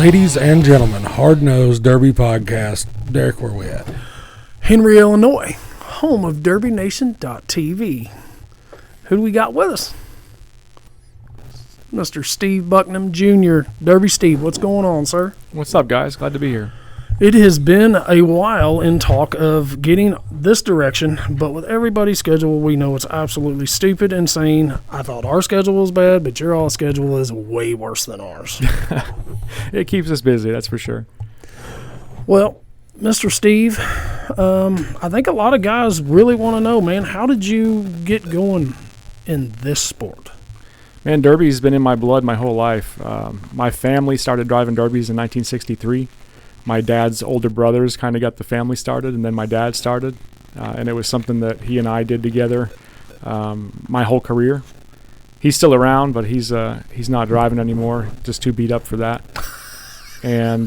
Ladies and gentlemen, Hard Nosed Derby Podcast. Derek, where we at? Henry, Illinois, home of DerbyNation.tv. Who do we got with us? Mr. Steve Bucknam Jr. Derby Steve, what's going on, sir? What's up, guys? Glad to be here. It has been a while in talk of getting this direction, but with everybody's schedule, we know it's absolutely stupid, insane. I thought our schedule was bad, but your all schedule is way worse than ours. It keeps us busy, that's for sure. Well, Mr. Steve, I think a lot of guys really want to know, man, how did you get going in this sport? Man, Derby's been in my blood my whole life. My family started driving Derbies in 1963. My dad's older brothers kind of got the family started, and then my dad started. And it was something that he and I did together my whole career. He's still around, but he's not driving anymore, just too beat up for that. And,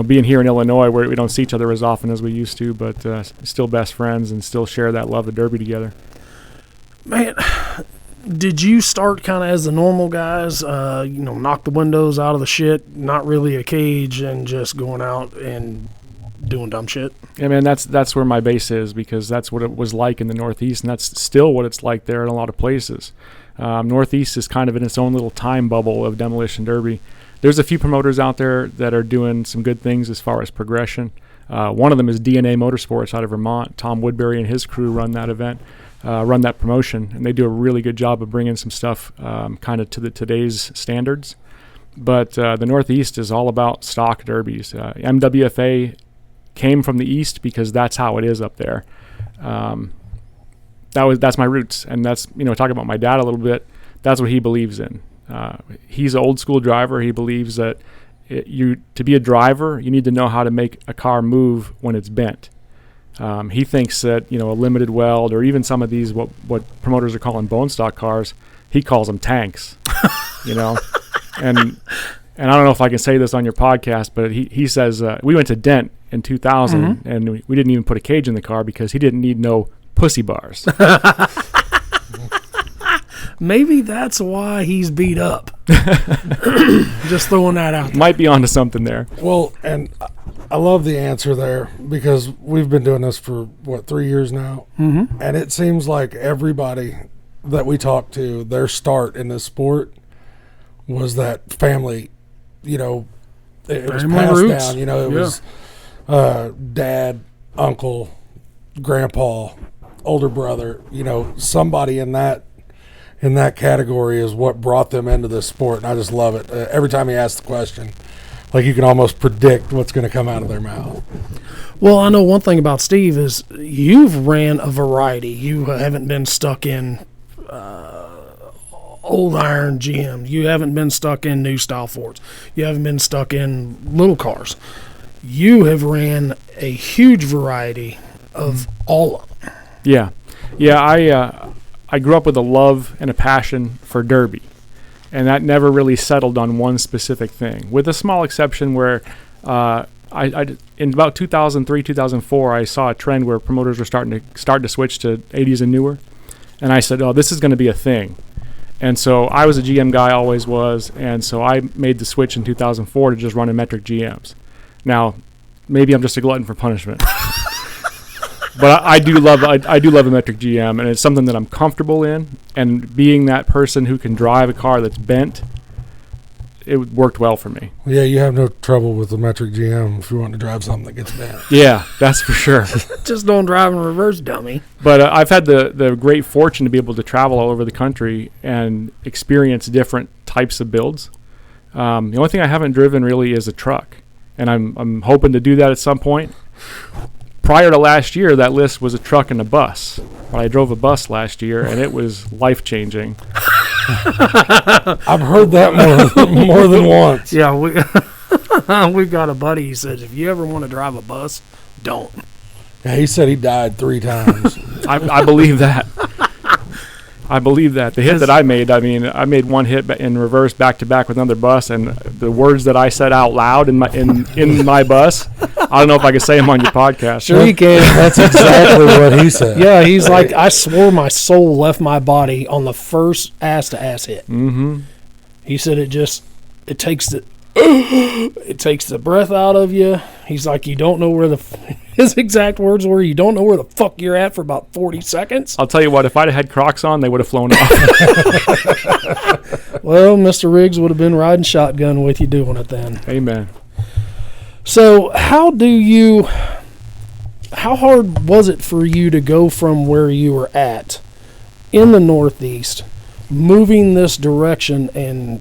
being here in Illinois where we don't see each other as often as we used to, but still best friends and still share that love of Derby together. Man, did you start kind of as the normal guys, knock the windows out of the shit, not really a cage, and just going out and doing dumb shit? Yeah, man, that's where my base is, because that's what it was like in the Northeast, and that's still what it's like there in a lot of places. Northeast is kind of in its own little time bubble of demolition derby. There's a few promoters out there that are doing some good things as far as progression. One of them is DNA Motorsports out of Vermont. Tom Woodbury and his crew run that event. Run that promotion, and they do a really good job of bringing some stuff kind of to today's standards. But the Northeast is all about stock derbies. MWFA came from the East because that's how it is up there. That's my roots, and that's talking about my dad a little bit. That's what he believes in. He's an old school driver. He believes that to be a driver, you need to know how to make a car move when it's bent. He thinks that, a limited weld, or even some of these, what promoters are calling bone stock cars, he calls them tanks, and I don't know if I can say this on your podcast, but he says, we went to Dent in 2000 and we didn't even put a cage in the car because he didn't need no pussy bars. Maybe that's why he's beat up. Just throwing that out there. Might be onto something there. Well, and I love the answer there, because we've been doing this for, 3 years now? Mm-hmm. And it seems like everybody that we talk to, their start in this sport was that family, it was passed down. It was dad, uncle, grandpa, older brother, somebody in that category is what brought them into this sport, and I just love it. Every time he asks the question, like, you can almost predict what's going to come out of their mouth. Well, I know one thing about Steve is you've ran a variety. You haven't been stuck in old iron GM. You haven't been stuck in new style Fords. You haven't been stuck in little cars. You have ran a huge variety of all of them. Yeah. I grew up with a love and a passion for Derby, and that never really settled on one specific thing, with a small exception where I in about 2003, 2004, I saw a trend where promoters were starting to switch to 80s and newer, and I said, oh, this is going to be a thing. And so I was a GM guy, always was, and so I made the switch in 2004 to just run in metric GMs. Now, maybe I'm just a glutton for punishment. But I do love a metric GM, and it's something that I'm comfortable in. And being that person who can drive a car that's bent, it worked well for me. Yeah, you have no trouble with the metric GM if you want to drive something that gets bent. Yeah, that's for sure. Just don't drive in reverse, dummy. But I've had the great fortune to be able to travel all over the country and experience different types of builds. The only thing I haven't driven really is a truck, and I'm hoping to do that at some point. Prior to last year, that list was a truck and a bus. But I drove a bus last year, and it was life-changing. I've heard that more than once. Yeah, we've got a buddy. He says, if you ever want to drive a bus, don't. Yeah, he said he died 3 times. I believe that. I believe that. The hit that I made one hit in reverse back-to-back with another bus, and the words that I said out loud in my bus, I don't know if I can say them on your podcast. Sure you can. That's exactly what he said. Yeah, he's like, I swore my soul left my body on the first ass-to-ass hit. Mm-hmm. He said it takes It takes the breath out of you. He's like, you don't know where his exact words were, you don't know where the fuck you're at for about 40 seconds. I'll tell you what, if I'd have had Crocs on, they would have flown off. Well, Mr. Riggs would have been riding shotgun with you doing it then. Amen. So how hard was it for you to go from where you were at in the Northeast, moving this direction? And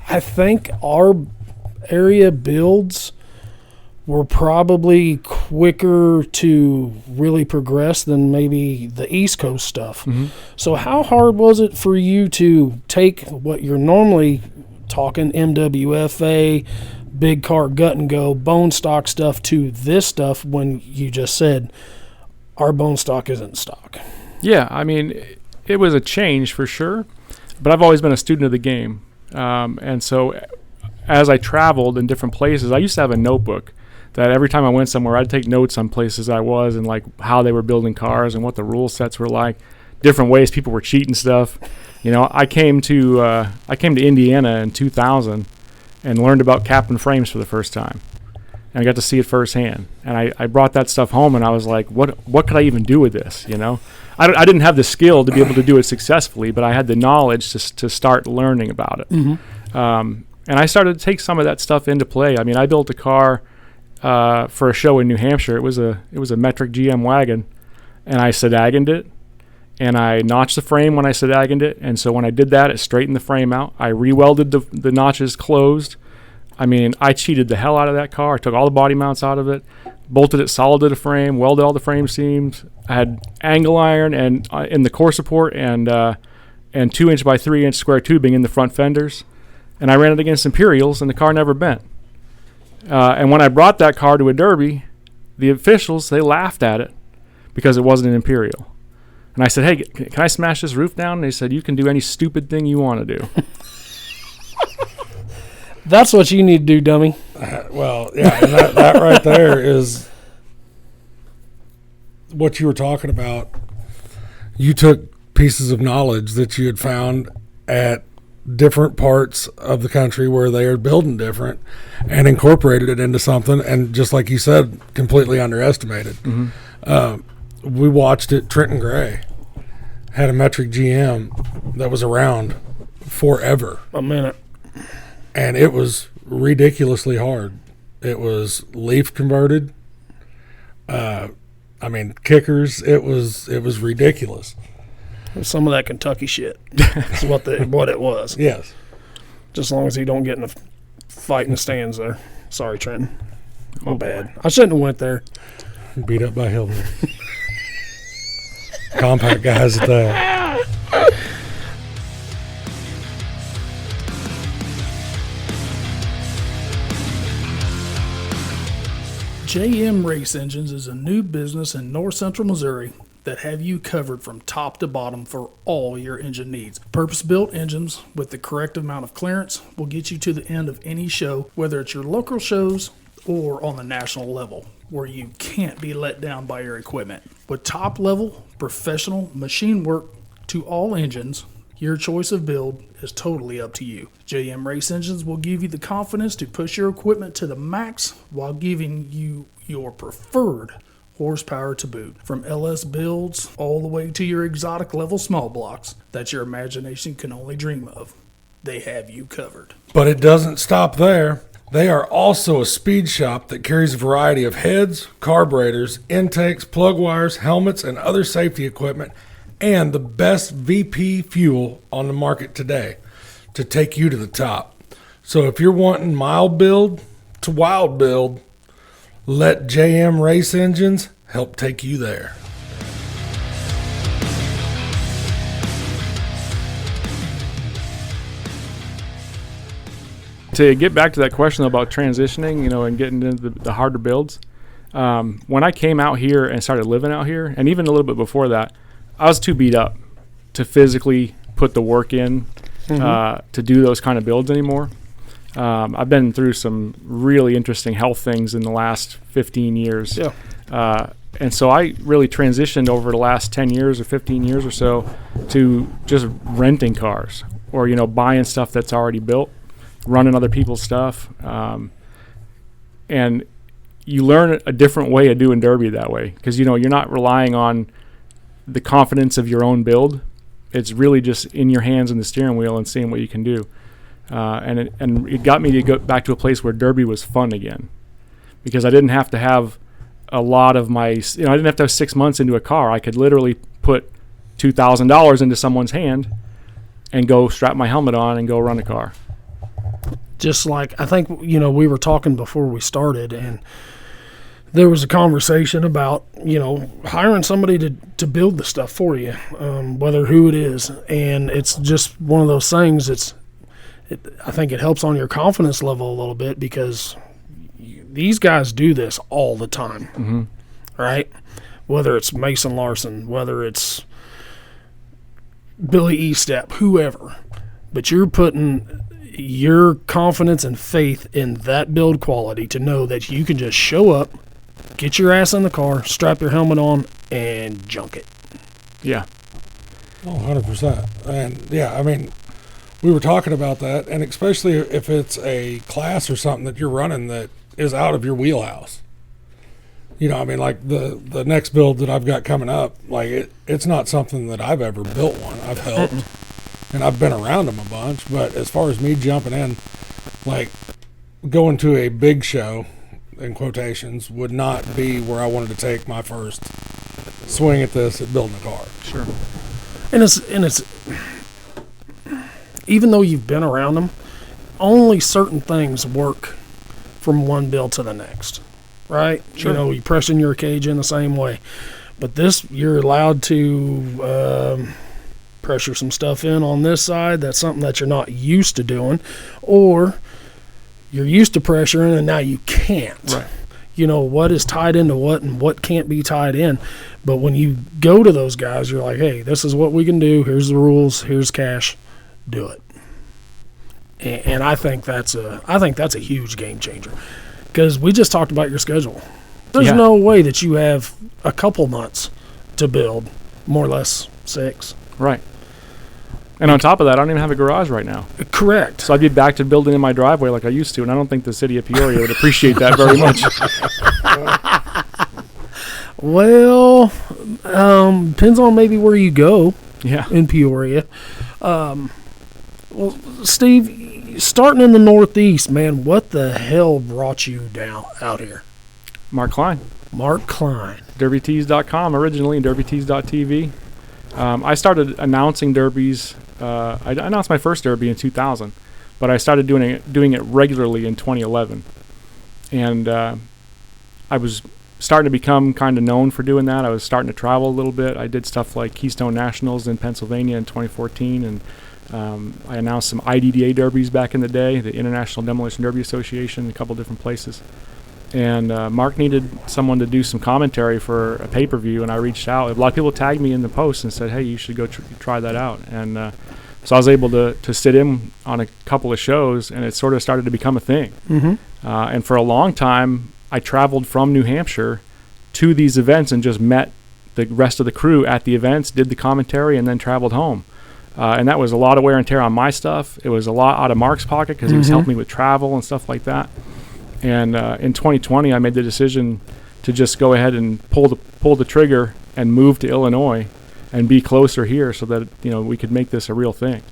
I think our area builds were probably quicker to really progress than maybe the East Coast stuff. Mm-hmm. So how hard was it for you to take what you're normally talking MWFA, big car gut and go, bone stock stuff to this stuff when you just said our bone stock isn't stock? Yeah, I mean, it was a change for sure, but I've always been a student of the game. And so as I traveled in different places, I used to have a notebook that every time I went somewhere, I'd take notes on places I was and like how they were building cars and what the rule sets were like, different ways people were cheating stuff. You know, I came to Indiana in 2000 and learned about cap and frames for the first time. And I got to see it firsthand. And I brought that stuff home and I was like, what could I even do with this, you know? I didn't have the skill to be able to do it successfully, but I had the knowledge to start learning about it. Mm-hmm. And I started to take some of that stuff into play. I mean, I built a car for a show in New Hampshire. It was a metric GM wagon, and I sedagoned it, and I notched the frame when I sedagoned it. And so when I did that, it straightened the frame out. I re-welded the notches closed. I mean, I cheated the hell out of that car. I took all the body mounts out of it, bolted it solid to the frame, welded all the frame seams. I had angle iron and in the core support and 2-inch by 3-inch square tubing in the front fenders. And I ran it against Imperials, and the car never bent. And when I brought that car to a derby, the officials, they laughed at it because it wasn't an Imperial. And I said, hey, can I smash this roof down? And they said, you can do any stupid thing you want to do. That's what you need to do, dummy. Well, yeah, and that right there is what you were talking about. You took pieces of knowledge that you had found at different parts of the country where they are building different and incorporated it into something, and just like you said, completely underestimated. Mm-hmm. We watched it. Trenton Gray had a metric GM that was around forever. A minute. And it was ridiculously hard. It was leaf converted. I mean, kickers. It was ridiculous. Some of that Kentucky shit is what it was. Yes. Just as long as he don't get in a fight in the stands there. Sorry, Trenton. My bad. I shouldn't have went there. Beat up by Hillman. Compact guys at that. JM Race Engines is a new business in north central Missouri that have you covered from top to bottom for all your engine needs. Purpose-built engines with the correct amount of clearance will get you to the end of any show, whether it's your local shows or on the national level, where you can't be let down by your equipment. With top-level professional machine work to all engines, your choice of build is totally up to you. JM Race Engines will give you the confidence to push your equipment to the max while giving you your preferred horsepower to boot. From LS builds all the way to your exotic level small blocks that your imagination can only dream of, they have you covered. But it doesn't stop there. They are also a speed shop that carries a variety of heads, carburetors, intakes, plug wires, helmets, and other safety equipment, and the best VP fuel on the market today to take you to the top. So if you're wanting mild build to wild build, let JM Race Engines help take you there. To get back to that question about transitioning, you know, and getting into the harder builds, when I came out here and started living out here, and even a little bit before that, I was too beat up to physically put the work in to do those kind of builds anymore. I've been through some really interesting health things in the last 15 years. Yeah. And so I really transitioned over the last 10 years or 15 years or so to just renting cars or buying stuff that's already built, running other people's stuff, and you learn a different way of doing derby that way, because you're not relying on the confidence of your own build. It's really just in your hands and the steering wheel and seeing what you can do. And it got me to go back to a place where derby was fun again, because I didn't have to have a lot of my, I didn't have to have 6 months into a car. I could literally put $2,000 into someone's hand and go strap my helmet on and go run a car. Just like, I think, we were talking before we started, and there was a conversation about, hiring somebody to build the stuff for you, whether who it is. And it's just one of those things. I think it helps on your confidence level a little bit, because these guys do this all the time, right? Whether it's Mason Larson, whether it's Billy Estep, whoever. But you're putting your confidence and faith in that build quality to know that you can just show up, get your ass in the car, strap your helmet on, and junk it. Yeah. Oh, 100%. And, yeah, I mean, we were talking about that, and especially if it's a class or something that you're running that is out of your wheelhouse. I mean, like the next build that I've got coming up, like it's not something that I've ever built one. I've helped, and I've been around them a bunch, but as far as me jumping in, like going to a big show, in quotations, would not be where I wanted to take my first swing at this, at building a car. Sure. And it's even though you've been around them, only certain things work from one build to the next, right? Sure. You pressing your cage in the same way. But this, you're allowed to pressure some stuff in on this side. That's something that you're not used to doing. Or you're used to pressuring and now you can't. Right. What is tied into what and what can't be tied in. But when you go to those guys, you're like, hey, this is what we can do. Here's the rules. Here's cash. Do it. And I think that's a huge game changer, because we just talked about your schedule. There's no way that you have a couple months to build, more or less 6. Right. And on top of that, I don't even have a garage right now. Correct. So I'd be back to building in my driveway like I used to, and I don't think the city of Peoria would appreciate that very much. Well, depends on maybe where you go. Yeah. In Peoria. Well, Steve, starting in the Northeast, man, what the hell brought you down out here? Mark Klein. Mark Klein. DerbyTees.com originally, and DerbyTees.tv. I started announcing derbies. I announced my first derby in 2000, but I started doing it regularly in 2011. And I was starting to become kind of known for doing that. I was starting to travel a little bit. I did stuff like Keystone Nationals in Pennsylvania in 2014, and I announced some IDDA derbies back in the day, the International Demolition Derby Association, a couple different places. And Mark needed someone to do some commentary for a pay-per-view, and I reached out. A lot of people tagged me in the post and said, hey, you should go try that out. And so I was able to sit in on a couple of shows, and it sort of started to become a thing. And for a long time, I traveled from New Hampshire to these events and just met the rest of the crew at the events, did the commentary, and then traveled home. And that was a lot of wear and tear on my stuff. It was a lot out of Mark's pocket because he was helping me with travel and stuff like that. And in 2020, I made the decision to just go ahead and pull the trigger and move to Illinois and be closer here so that we could make this a real thing.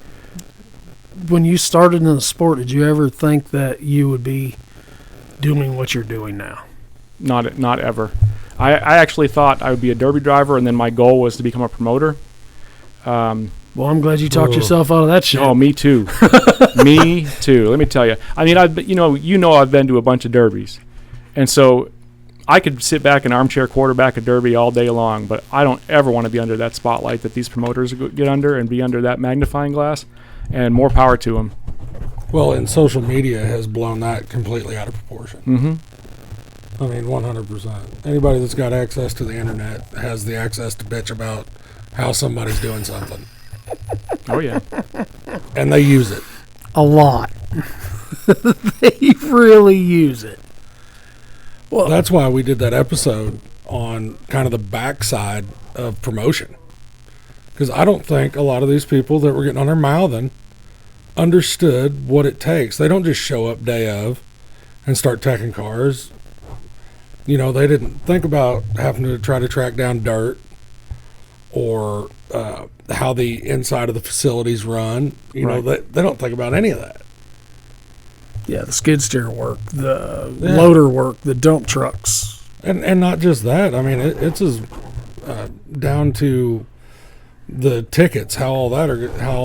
When you started in the sport, did you ever think that you would be doing what you're doing now? Not ever. I actually thought I would be a derby driver, and then my goal was to become a promoter. Well, I'm glad you talked yourself out of that shit. Oh, me too. Me too. Let me tell you. I mean, I've been to a bunch of derbies, and so I could sit back and armchair quarterback a derby all day long, but I don't ever want to be under that spotlight that these promoters get under and be under that magnifying glass. And more power to them. Well, and social media has blown that completely out of proportion. I mean, 100%. Anybody that's got access to the internet has the access to bitch about how somebody's doing something. Oh, yeah. And they use it. A lot. They really use it. Well, that's why we did that episode on kind of the backside of promotion. Because I don't think a lot of these people that were getting on their mouthing understood what it takes. They don't just show up day of and start teching cars. You know, they didn't think about having to try to track down dirt or how the inside of the facilities run. You know, they don't think about any of that. Yeah, the skid steer work, the loader work, the dump trucks. And not just that. I mean, it's as down to the tickets, how all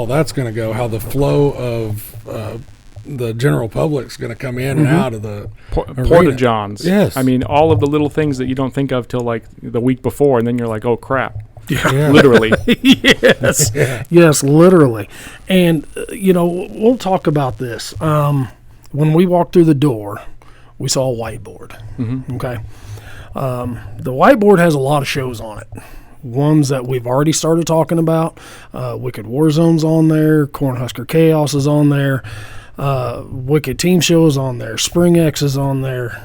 that's going to go, how the flow of the general public's going to come in and out of the Porta Johns. Yes. I mean, all of the little things that you don't think of till like the week before, and then you're like, oh crap. Yeah. Literally. Yes. Yeah. Yes, literally. And, we'll talk about this. When we walked through the door, we saw a whiteboard. Mm-hmm. Okay. The whiteboard has a lot of shows on it. Ones that we've already started talking about. Wicked Warzone's on there. Cornhusker Chaos is on there. Wicked Team Show is on there. Spring X is on there.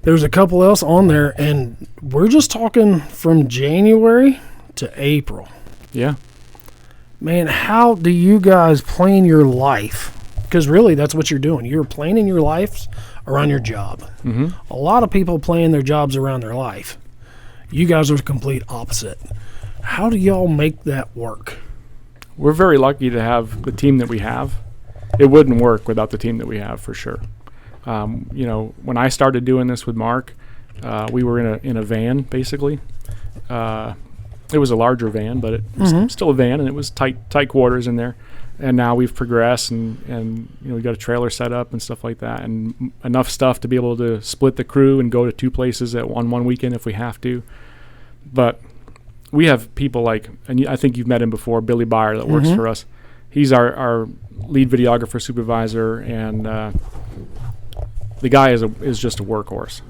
There's a couple else on there, and we're just talking from January to April. Yeah. Man, how do you guys plan your life? Because really, that's what you're doing. You're planning your life around your job. Mm-hmm. A lot of people plan their jobs around their life. You guys are the complete opposite. How do y'all make that work? We're very lucky to have the team that we have. It wouldn't work without the team that we have, for sure. When I started doing this with Mark, we were in a van, basically. It was a larger van, but it was still a van, and it was tight quarters in there. And now we've progressed, and we got a trailer set up and stuff like that, and enough stuff to be able to split the crew and go to two places at one weekend if we have to. But we have people like, and I think you've met him before, Billy Byer, that works for us. He's our lead videographer supervisor, and the guy is just a workhorse.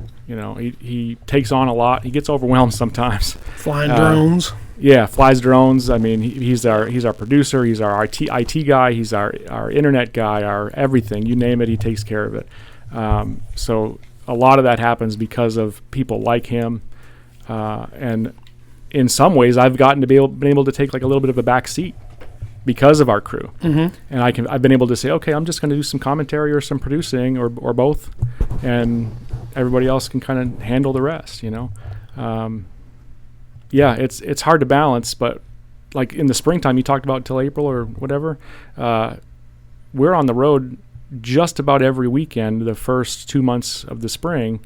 He takes on a lot. He gets overwhelmed sometimes. Flying drones. Yeah, flies drones. I mean, he's our producer. He's our IT guy. He's our internet guy. Our everything. You name it, he takes care of it. So a lot of that happens because of people like him. And in some ways, I've gotten to been able to take like a little bit of a back seat because of our crew. Mm-hmm. And I've been able to say, okay, I'm just going to do some commentary or some producing or both, and everybody else can kind of handle the rest. Yeah, it's hard to balance, but like in the springtime, you talked about till April or whatever, we're on the road just about every weekend the first 2 months of the spring,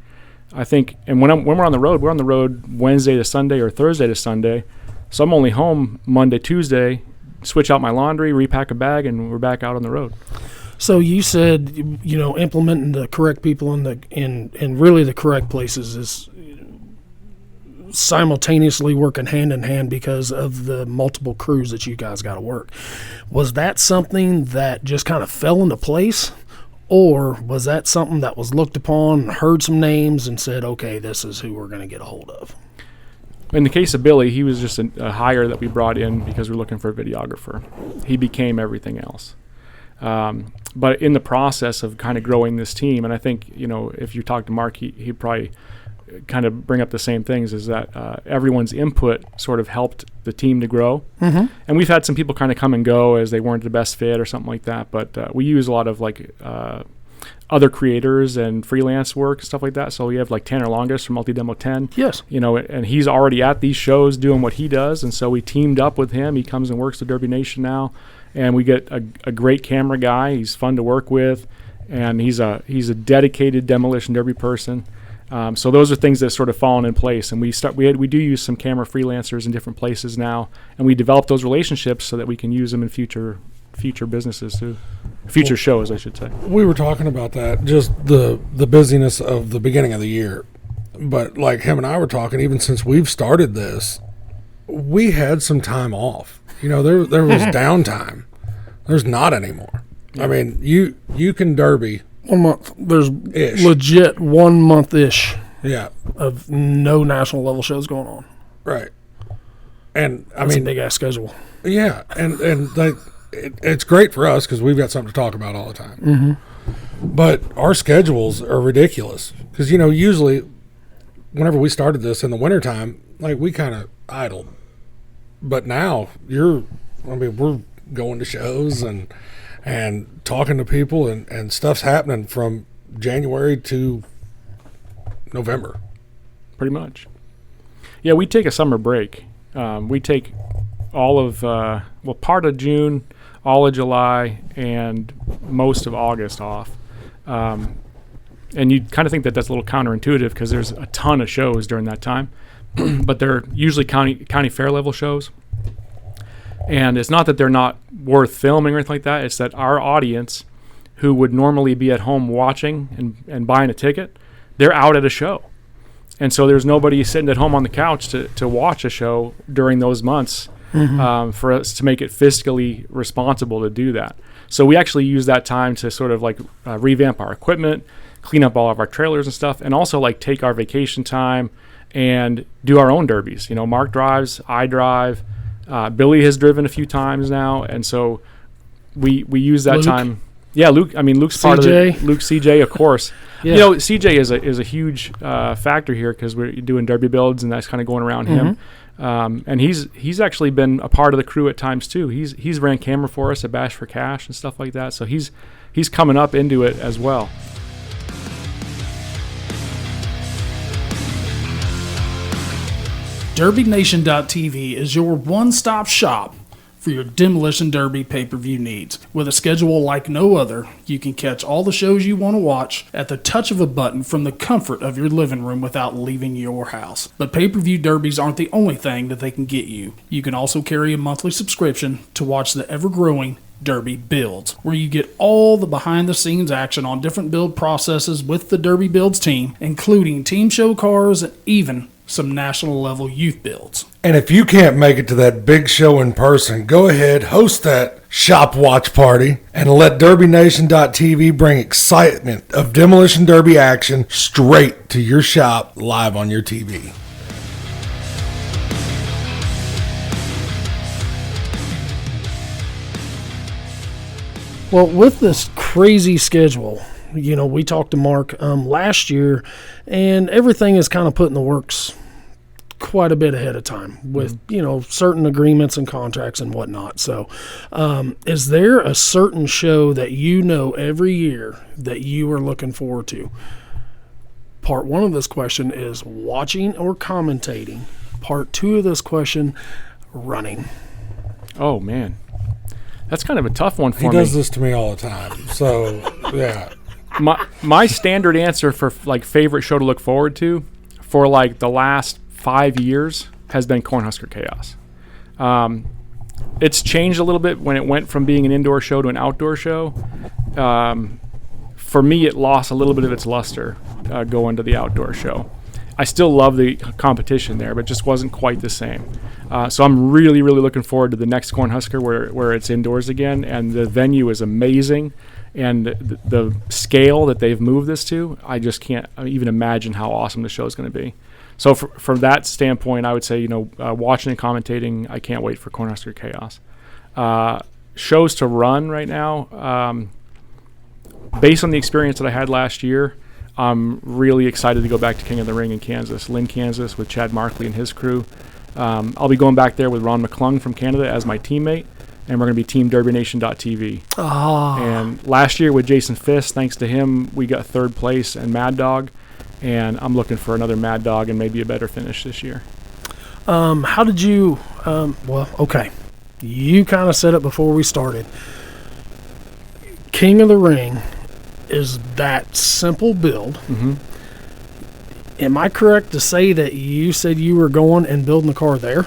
I think. And when we're on the road Wednesday to Sunday or Thursday to Sunday, so I'm only home Monday, Tuesday, switch out my laundry, repack a bag, and we're back out on the road. So you said, implementing the correct people in really the correct places is simultaneously working hand in hand because of the multiple crews that you guys got to work. Was that something that just kind of fell into place, or was that something that was looked upon, heard some names, and said, okay, this is who we're going to get a hold of? In the case of Billy, he was just a hire that we brought in because we're looking for a videographer. He became everything else. But in the process of kind of growing this team, and I think, if you talk to Mark, he'd probably kind of bring up the same things, is that everyone's input sort of helped the team to grow. Mm-hmm. And we've had some people kind of come and go as they weren't the best fit or something like that. But we use a lot of other creators and freelance work and stuff like that. So we have like Tanner Longus from Multi-Demo 10. Yes. And he's already at these shows doing what he does. And so we teamed up with him. He comes and works with Derby Nation now. And we get a great camera guy. He's fun to work with. And he's a dedicated Demolition Derby person. So those are things that sort of fallen in place. And we do use some camera freelancers in different places now. And we develop those relationships so that we can use them in future businesses too. Future shows, I should say. We were talking about that, just the busyness of the beginning of the year. But like him and I were talking, even since we've started this, we had some time off. There was downtime. There's not anymore. I mean, you can derby 1 month. There's legit 1 month-ish. Yeah. Of no national level shows going on. Right. And That's a big ass schedule. Yeah, and it's great for us because we've got something to talk about all the time. Mm-hmm. But our schedules are ridiculous because usually whenever we started this in the wintertime, like we kind of idled. But now we're going to shows and and talking to people, and stuff's happening from January to November. Pretty much. Yeah, we take a summer break. We take all of, part of June, all of July, and most of August off. And you kind of think that that's a little counterintuitive because there's a ton of shows during that time, but they're usually county fair level shows. And it's not that they're not worth filming or anything like that. It's that our audience, who would normally be at home watching and buying a ticket, they're out at a show. And so there's nobody sitting at home on the couch to watch a show during those months for us to make it fiscally responsible to do that. So we actually use that time to sort of like revamp our equipment, clean up all of our trailers and stuff, and also like take our vacation time and do our own derbies. You know, Mark drives, I drive, Billy has driven a few times now, and so we use that time. Yeah, Luke. I mean, Luke's part of it. Luke, CJ, of course. Yeah. You know, CJ is a huge factor here because we're doing derby builds, and that's kind of going around him. And he's actually been a part of the crew at times too. He's ran camera for us at Bash for Cash and stuff like that. So he's coming up into it as well. DerbyNation.tv is your one-stop shop for your Demolition Derby pay-per-view needs. With a schedule like no other, you can catch all the shows you want to watch at the touch of a button from the comfort of your living room without leaving your house. But pay-per-view derbies aren't the only thing that they can get you. You can also carry a monthly subscription to watch the ever-growing Derby Builds, where you get all the behind-the-scenes action on different build processes with the Derby Builds team, including team show cars and even some national-level youth builds. And if you can't make it to that big show in person, go ahead, host that shop watch party, and let DerbyNation.tv bring excitement of Demolition Derby action straight to your shop live on your TV. Well, with this crazy schedule, you know, we talked to Mark last year, and everything is kind of put in the works quite a bit ahead of time with, you know, certain agreements and contracts and whatnot. So is there a certain show that you know every year that you are looking forward to? Part one of this question is watching or commentating. Part two of this question, running. Oh, man. That's kind of a tough one for me. He does this to me all the time. So, yeah. My standard answer for like favorite show to look forward to for like the last 5 years has been Cornhusker Chaos. It's changed a little bit when it went from being an indoor show to an outdoor show. For me, it lost a little bit of its luster going to the outdoor show. I still love the competition there, but it just wasn't quite the same. So I'm really, really looking forward to the next Cornhusker where it's indoors again, and the venue is amazing. And the scale that they've moved this to, I just can't even imagine how awesome the show is going to be. So from that standpoint, I would say, you know, watching and commentating, I can't wait for Cornhusker Chaos. Shows to run right now, based on the experience that I had last year, I'm really excited to go back to King of the Ring in Kansas, Lynn, Kansas, with Chad Markley and his crew. I'll be going back there with Ron McClung from Canada as my teammate, and we're going to be Team DerbyNation.tv. Oh. And last year with Jason Fisk, thanks to him, we got third place and Mad Dog, and I'm looking for another Mad Dog and maybe a better finish this year. How did you, okay. You kind of said it before we started. King of the Ring is that simple build. Mm-hmm. Am I correct to say that you said you were going and building the car there?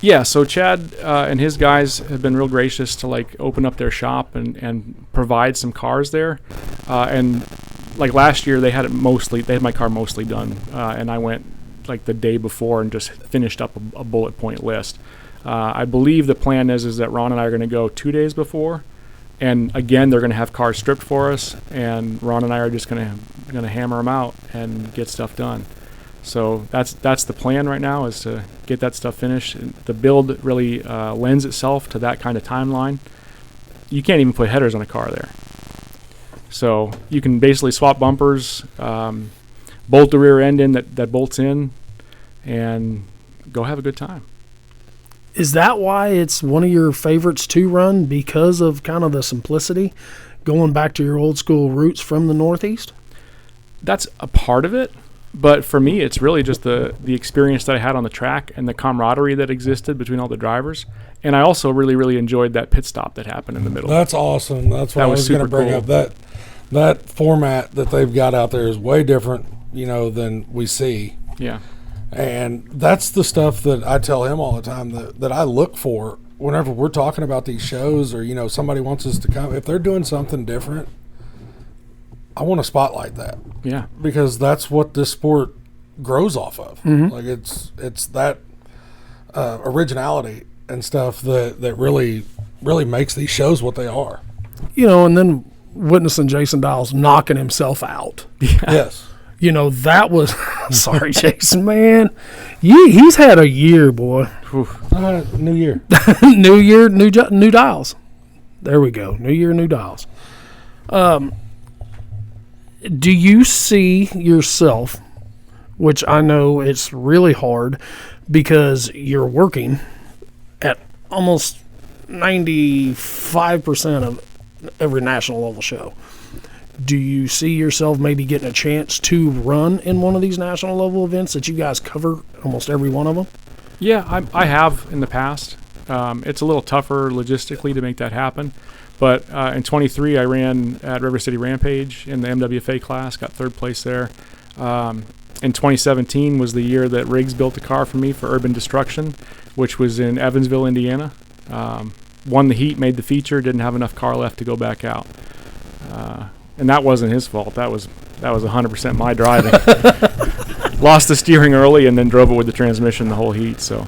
Yeah, so Chad and his guys have been real gracious to like open up their shop and provide some cars there. And like last year, they had my car mostly done, and I went like the day before and just finished up a bullet point list. I believe the plan is that Ron and I are going to go 2 days before, and again they're going to have cars stripped for us, and Ron and I are just going to hammer them out and get stuff done. So that's the plan right now, is to get that stuff finished. The build really lends itself to that kind of timeline. You can't even put headers on a car there. So you can basically swap bumpers, bolt the rear end in that bolts in, and go have a good time. Is that why it's one of your favorites to run, because of kind of the simplicity, going back to your old school roots from the Northeast? That's a part of it. But for me, it's really just the experience that I had on the track and the camaraderie that existed between all the drivers. And I also really, really enjoyed that pit stop that happened in the middle. That's awesome. That's what That I was was going to super bring cool. up. That format that they've got out there is way different, than we see. Yeah. And that's the stuff that I tell him all the time that I look for whenever we're talking about these shows, or, somebody wants us to come. If they're doing something different, I want to spotlight that. Yeah. Because that's what this sport grows off of. Like it's that originality and stuff that really, really makes these shows what they are. And then witnessing Jason Dials knocking himself out. Yes. That was sorry, Jason, man. He's had a year, boy. New year. New year, new dials. There we go. New year, new dials. Do you see yourself, which I know it's really hard because you're working at almost 95% of every national level show. Do you see yourself maybe getting a chance to run in one of these national level events that you guys cover almost every one of them? Yeah, I have in the past. It's a little tougher logistically to make that happen. But in 23, I ran at River City Rampage in the MWFA class, got third place there. In 2017 was the year that Riggs built a car for me for Urban Destruction, which was in Evansville, Indiana. Won the heat, made the feature, didn't have enough car left to go back out. And that wasn't his fault. That was 100% my driving. Lost the steering early and then drove it with the transmission the whole heat, so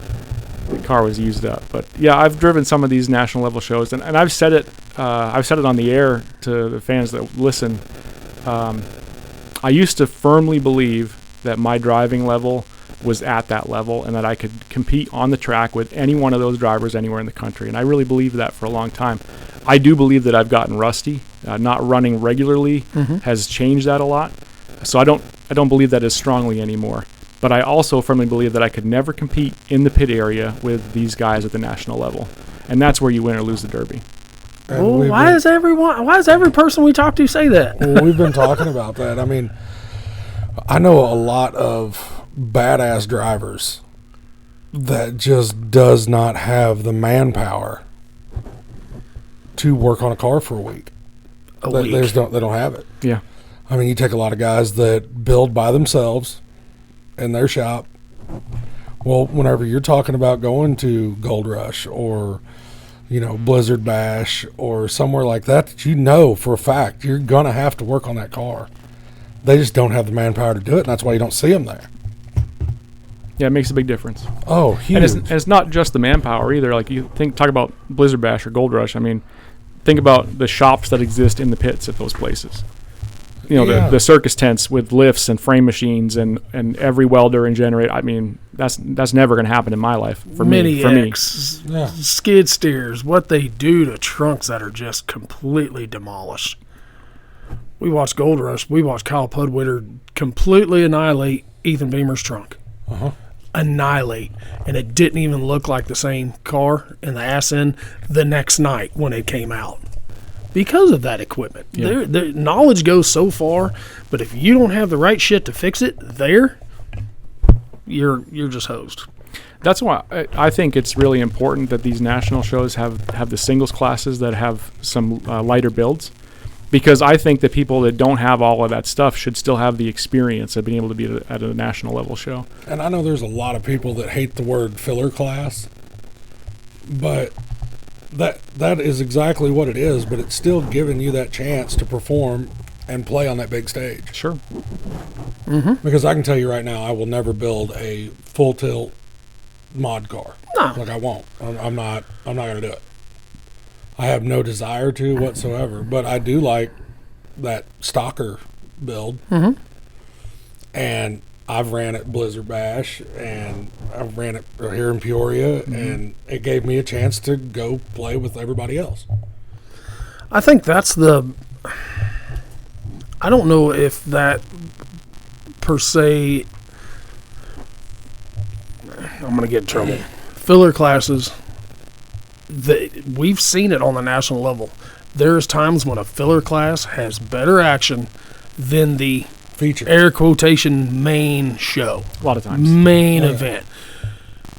the car was used up. But yeah, I've driven some of these national level shows, and I've said it on the air to the fans that listen. I used to firmly believe that my driving level was at that level and that I could compete on the track with any one of those drivers anywhere in the country, and I really believed that for a long time. I do believe that I've gotten rusty. Not running regularly has changed that a lot, so I don't believe that as strongly anymore. But I also firmly believe that I could never compete in the pit area with these guys at the national level, and that's where you win or lose the Derby. Well, why does every person we talk to say that? Well, we've been talking about that. I mean, I know a lot of badass drivers that just does not have the manpower to work on a car for a week. They don't have it. Yeah. I mean, you take a lot of guys that build by themselves in their shop. Well, whenever you're talking about going to Gold Rush or, Blizzard Bash or somewhere like that for a fact you're going to have to work on that car. They just don't have the manpower to do it, and that's why you don't see them there. Yeah, it makes a big difference. Oh, huge. And it's not just the manpower either. Like talk about Blizzard Bash or Gold Rush. I mean, think about the shops that exist in the pits at those places. The circus tents with lifts and frame machines and every welder and generator. I mean, that's never going to happen in my life for me. Skid steers, what they do to trunks that are just completely demolished. We watched Gold Rush. We watched Kyle Pudwitter completely annihilate Ethan Beamer's trunk. Annihilate. And it didn't even look like the same car in the ass end the next night when it came out. Because of that equipment. Yeah. The knowledge goes so far, but if you don't have the right shit to fix it you're just hosed. That's why I think it's really important that these national shows have the singles classes that have some lighter builds, because I think that people that don't have all of that stuff should still have the experience of being able to be at a national level show. And I know there's a lot of people that hate the word filler class, but that is exactly what it is, but it's still giving you that chance to perform and play on that big stage. Sure. Because I can tell you right now, I will never build a full tilt mod car. No. Like, I won't. I'm not going to do it. I have no desire to whatsoever, but I do like that stocker build. And I've ran at Blizzard Bash, and I've ran it here in Peoria, and it gave me a chance to go play with everybody else. I think that's I don't know if that per se, I'm going to get in trouble. filler classes, we've seen it on the national level. There's times when a filler class has better action than the feature, air quotation, main show. A lot of times. Main event.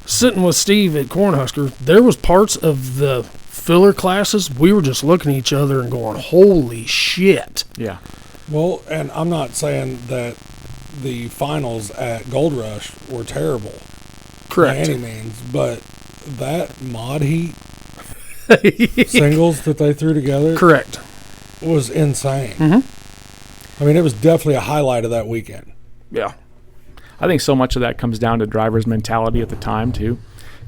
Sitting with Steve at Cornhusker, there was parts of the filler classes, we were just looking at each other and going, holy shit. Yeah. Well, and I'm not saying that the finals at Gold Rush were terrible. Correct. By any means, but that mod heat singles that they threw together, correct, was insane. Mm-hmm. I mean, it was definitely a highlight of that weekend. Yeah. I think so much of that comes down to drivers' mentality at the time, too.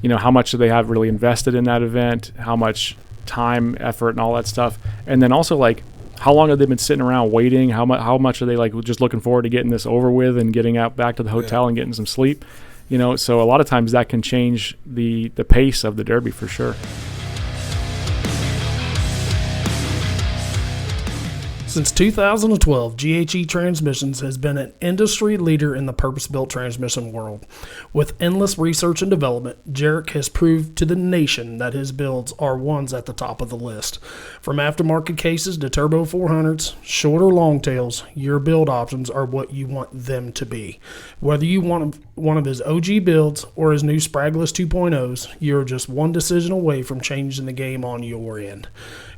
You know, how much do they have really invested in that event, how much time, effort, and all that stuff. And then also, like, how long have they been sitting around waiting? How much are they, like, just looking forward to getting this over with and getting out back to the hotel and getting some sleep? You know, so a lot of times that can change the pace of the Derby for sure. Since 2012, GHE Transmissions has been an industry leader in the purpose-built transmission world. With endless research and development, Jarek has proved to the nation that his builds are ones at the top of the list. From aftermarket cases to turbo 400s, short or long tails, your build options are what you want them to be. Whether you want one of his OG builds or his new Spragless 2.0s, you're just one decision away from changing the game on your end.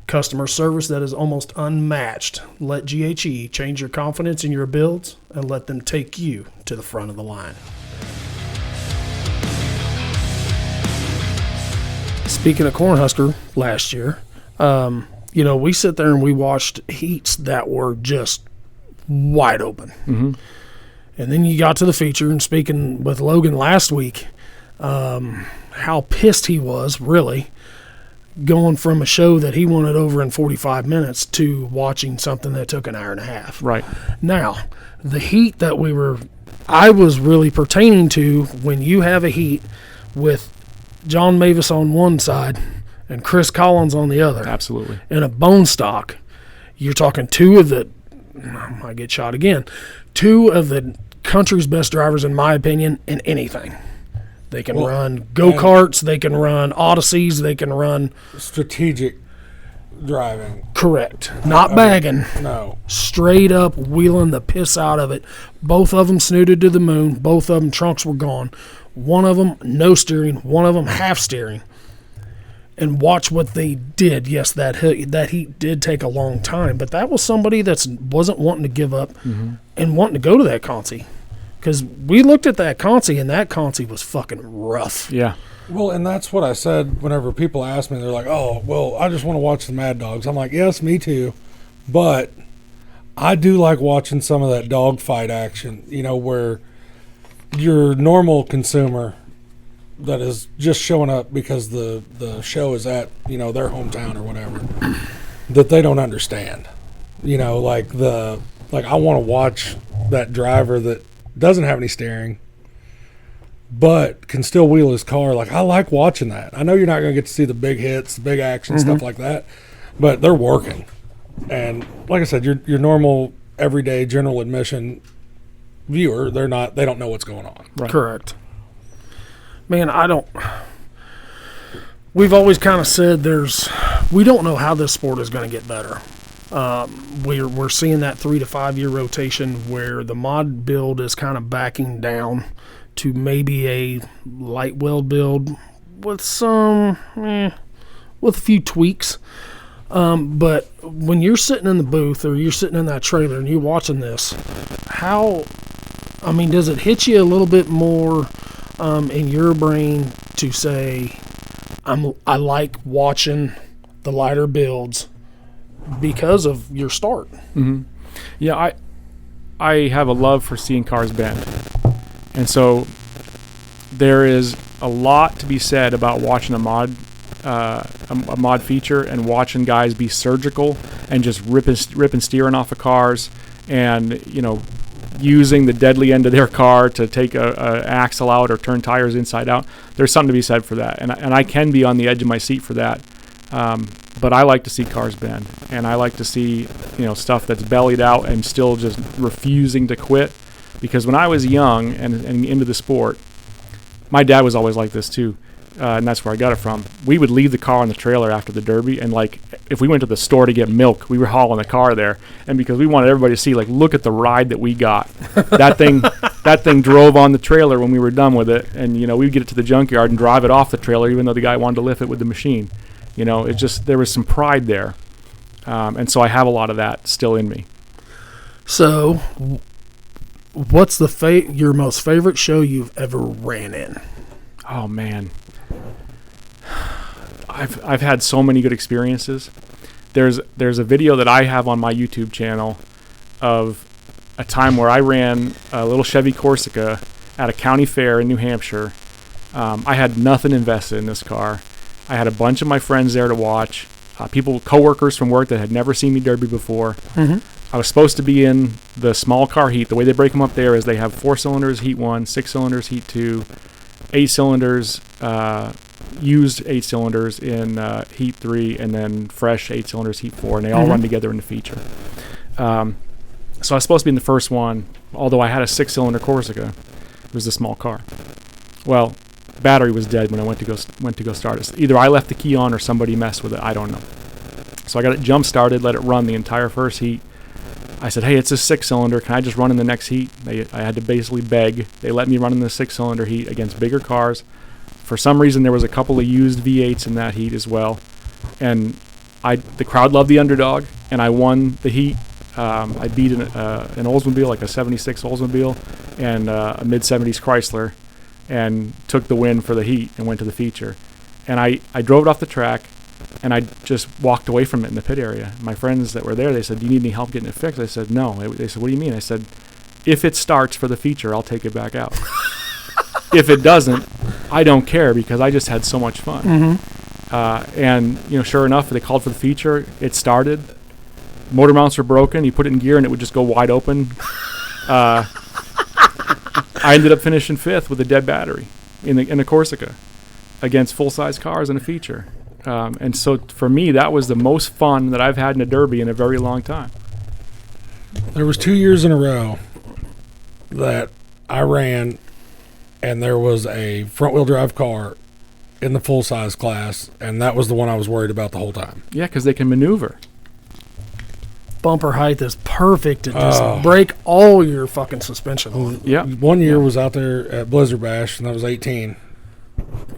Customer service that is almost unmatched. Let GHE change your confidence in your builds and let them take you to the front of the line. Speaking of Cornhusker last year, you know, we sit there and we watched heats that were just wide open. Mm-hmm. And then you got to the feature, and speaking with Logan last week, how pissed he was, really, going from a show that he wanted over in 45 minutes to watching something that took an hour and a half. Right. Now, the heat that I was really pertaining to when you have a heat with John Mavis on one side and Chris Collins on the other. Absolutely. In a bone stock, you're talking two of the country's best drivers, in my opinion, in anything. They can run go-karts, they can run Odysseys, they can run... strategic driving. Correct. Not bagging. No. Straight up wheeling the piss out of it. Both of them snooted to the moon. Both of them trunks were gone. One of them no steering. One of them half steering. And watch what they did. Yes, that heat did take a long time, but that was somebody that wasn't wanting to give up and wanting to go to that Consi. Because we looked at that Consi, and that Consi was fucking rough. Yeah. Well, and that's what I said whenever people ask me. They're like, oh, well, I just want to watch the Mad Dogs. I'm like, yes, me too. But I do like watching some of that dogfight action, you know, where your normal consumer that is just showing up because the show is at, you know, their hometown or whatever, that they don't understand. You know, like I want to watch that driver that doesn't have any steering, but can still wheel his car. Like, I like watching that. I know you're not going to get to see the big hits, the big action, stuff like that, but they're working. And like I said, your normal, everyday, general admission viewer, they don't know what's going on. Right. Correct. Man, we've always kind of said we don't know how this sport is going to get better. We're seeing that 3 to 5 year rotation where the mod build is kind of backing down to maybe a light weld build with with a few tweaks. But when you're sitting in the booth or you're sitting in that trailer and you're watching this, does it hit you a little bit more in your brain to say, I like watching the lighter builds because of your start? Mm-hmm. Yeah, I have a love for seeing cars bend. And so there is a lot to be said about watching a mod feature and watching guys be surgical and just ripping steering off of cars and, you know, using the deadly end of their car to take a axle out or turn tires inside out. There's something to be said for that. And I can be on the edge of my seat for that. But I like to see cars bend, and I like to see, you know, stuff that's bellied out and still just refusing to quit. Because when I was young and into the sport, my dad was always like this too. and that's where I got it from. We would leave the car on the trailer after the Derby, and like if we went to the store to get milk, we were hauling the car there, and because we wanted everybody to see, like, look at the ride that we got. That thing drove on the trailer when we were done with it, and we'd get it to the junkyard and drive it off the trailer, even though the guy wanted to lift it with the machine. It just, there was some pride there, and so I have a lot of that still in me. So, what's your most favorite show you've ever ran in? Oh man, I've had so many good experiences. There's a video that I have on my YouTube channel of a time where I ran a little Chevy Corsica at a county fair in New Hampshire. I had nothing invested in this car. I had a bunch of my friends there to watch, coworkers from work that had never seen me derby before. Mm-hmm. I was supposed to be in the small car heat. The way they break them up there is they have 4 cylinders, heat 1, 6 cylinders, heat 2, 8 cylinders, used 8 cylinders in heat 3, and then fresh 8 cylinders, heat 4, and they all run together in the feature. So I was supposed to be in the first one, although I had a 6-cylinder Corsica. It was a small car. Well, battery was dead when I went to go start it. Either I left the key on or somebody messed with it. I don't know. So I got it jump started, let it run the entire first heat. I said, hey, it's a 6-cylinder. Can I just run in the next heat? I had to basically beg. They let me run in the 6-cylinder heat against bigger cars. For some reason, there was a couple of used V8s in that heat as well. And the crowd loved the underdog, and I won the heat. I beat an Oldsmobile, like a 76 Oldsmobile, and a mid-70s Chrysler, and took the win for the heat and went to the feature. And I drove it off the track, and I just walked away from it in the pit area. My friends that were there, they said, do you need any help getting it fixed? I said, no. They said, what do you mean? I said, if it starts for the feature, I'll take it back out. If it doesn't, I don't care, because I just had so much fun. Mm-hmm. And sure enough, they called for the feature. It started. Motor mounts were broken. You put it in gear, and it would just go wide open. I ended up finishing 5th with a dead battery in a Corsica against full-size cars in a feature. And so for me, that was the most fun that I've had in a derby in a very long time. There was 2 years in a row that I ran, and there was a front-wheel drive car in the full-size class, and that was the one I was worried about the whole time. Yeah, because they can maneuver. Bumper height is perfect to just break all your fucking suspension on. Yeah. One year was out there at Blizzard Bash, and that was 18.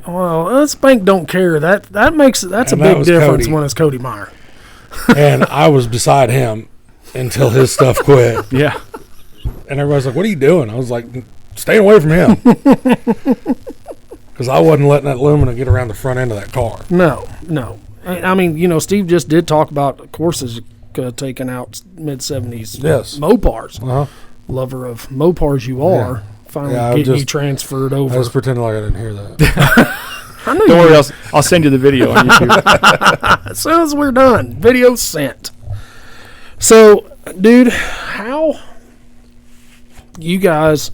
Well, us bank don't care. That's a big difference Cody. when it's Cody Meyer. And I was beside him until his stuff quit. Yeah. And everybody's like, what are you doing? I was like, staying away from him. Because I wasn't letting that Lumina get around the front end of that car. No. I mean, Steve just did talk about courses taking out mid-70s Mopars. Uh-huh. Lover of Mopars you are. Finally getting you transferred over. I was pretending like I didn't hear that. I knew Don't worry, I'll send you the video on YouTube. As soon as we're done, video sent. So, dude, how you guys,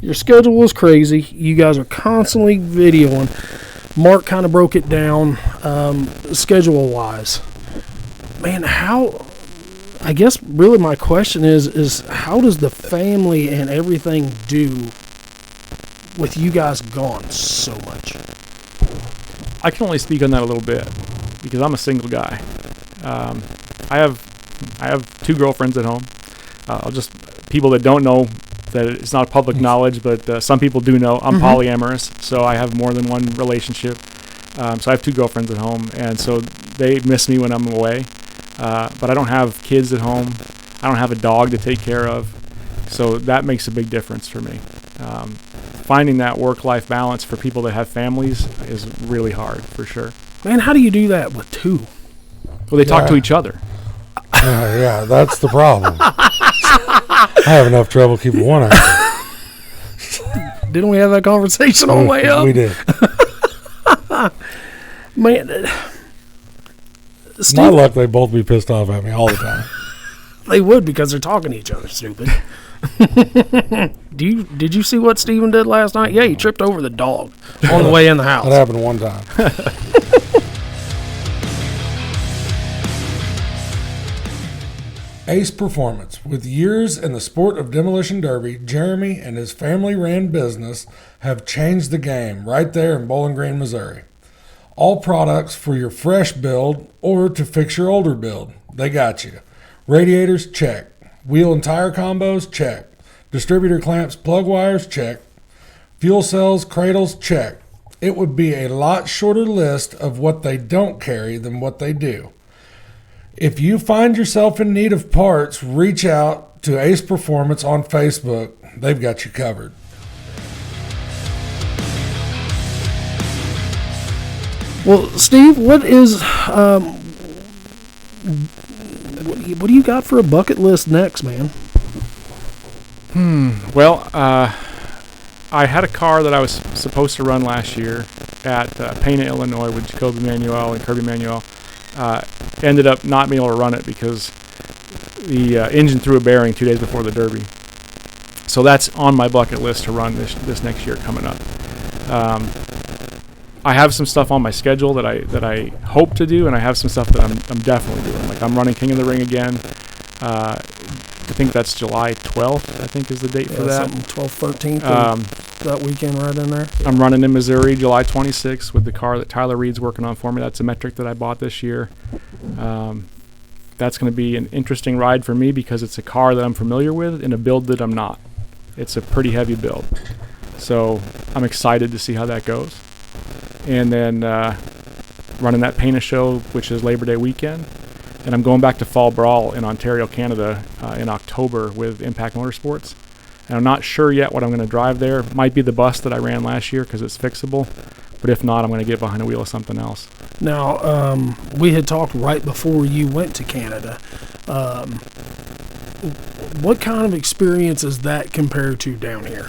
your schedule was crazy. You guys are constantly videoing. Mark kind of broke it down schedule-wise. Man, I guess really my question is how does the family and everything do with you guys gone so much? I can only speak on that a little bit because I'm a single guy. I have 2 girlfriends at home. People that don't know that it's not public knowledge, but some people do know I'm polyamorous, so I have more than one relationship. So I have 2 girlfriends at home, and so they miss me when I'm away. But I don't have kids at home. I don't have a dog to take care of. So that makes a big difference for me. Finding that work-life balance for people that have families is really hard, for sure. Man, how do you do that with 2? Well, they talk to each other. Yeah, that's the problem. I have enough trouble keeping one out. Didn't we have that conversation on the way up? We did. Man, Steve, my luck, they both be pissed off at me all the time. They would, because they're talking to each other, stupid. Did you see what Steven did last night? Yeah, he tripped over the dog on the way in the house. That happened one time. Ace Performance. With years in the sport of demolition derby, Jeremy and his family-ran business have changed the game right there in Bowling Green, Missouri. All products for your fresh build or to fix your older build. They got you. Radiators, check. Wheel and tire combos, check. Distributor clamps, plug wires, check. Fuel cells, cradles, check. It would be a lot shorter list of what they don't carry than what they do. If you find yourself in need of parts, reach out to Ace Performance on Facebook. They've got you covered. Well, Steve, what do you got for a bucket list next, man? Well, I had a car that I was supposed to run last year at Pana, Illinois with Jacoby Manuel and Kirby Manuel. Ended up not being able to run it because the engine threw a bearing 2 days before the Derby. So that's on my bucket list to run this next year coming up. I have some stuff on my schedule that I hope to do, and I have some stuff that I'm definitely doing. Like I'm running King of the Ring again. I think that's July 12th, I think is the date for that. 12th, 13th, that weekend right in there. I'm running in Missouri July 26th with the car that Tyler Reed's working on for me. That's a metric that I bought this year. That's going to be an interesting ride for me because it's a car that I'm familiar with in a build that I'm not. It's a pretty heavy build. So I'm excited to see how that goes. And then running that Pana show, which is Labor Day weekend. And I'm going back to Fall Brawl in Ontario, Canada in October with Impact Motorsports. And I'm not sure yet what I'm going to drive there. Might be the bus that I ran last year because it's fixable. But if not, I'm going to get behind the wheel of something else. Now, we had talked right before you went to Canada. What kind of experience is that compared to down here?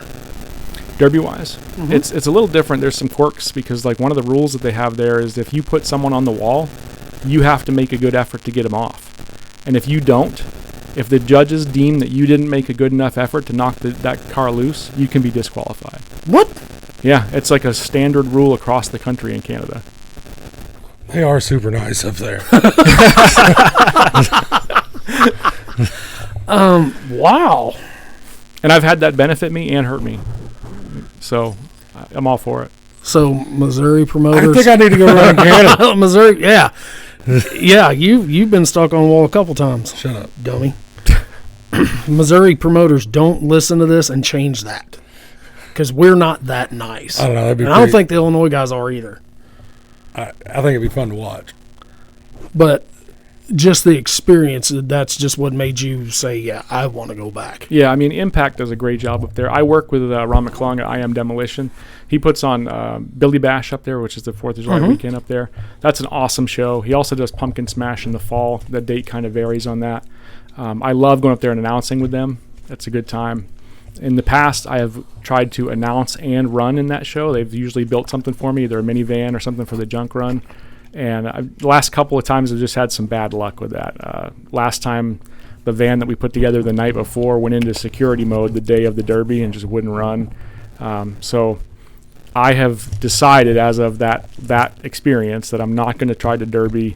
Derby-wise, it's a little different. There's some quirks because like one of the rules that they have there is if you put someone on the wall, you have to make a good effort to get them off. And if you don't, if the judges deem that you didn't make a good enough effort to knock that car loose, you can be disqualified. What? Yeah, it's like a standard rule across the country in Canada. They are super nice up there. Wow. And I've had that benefit me and hurt me. So I'm all for it. So Missouri promoters. I think I need to go around Canada. Missouri, yeah. Yeah, you've been stuck on a wall a couple times. Shut up, dummy. Missouri promoters, don't listen to this and change that. Because we're not that nice. I don't know. That'd be and I don't think the Illinois guys are either. I think it'd be fun to watch. But just the experience, that's just what made you say, yeah, I want to go back. Yeah, I mean, Impact does a great job up there. I work with Ron McClung at I Am Demolition. He puts on Billy Bash up there, which is the 4th of July weekend up there. That's an awesome show. He also does Pumpkin Smash in the fall. The date kind of varies on that. I love going up there and announcing with them. That's a good time. In the past, I have tried to announce and run in that show. They've usually built something for me, either a minivan or something for the junk run. And the last couple of times, I've just had some bad luck with that. Last time, the van that we put together the night before went into security mode the day of the Derby and just wouldn't run. So I have decided as of that experience that I'm not going to try the Derby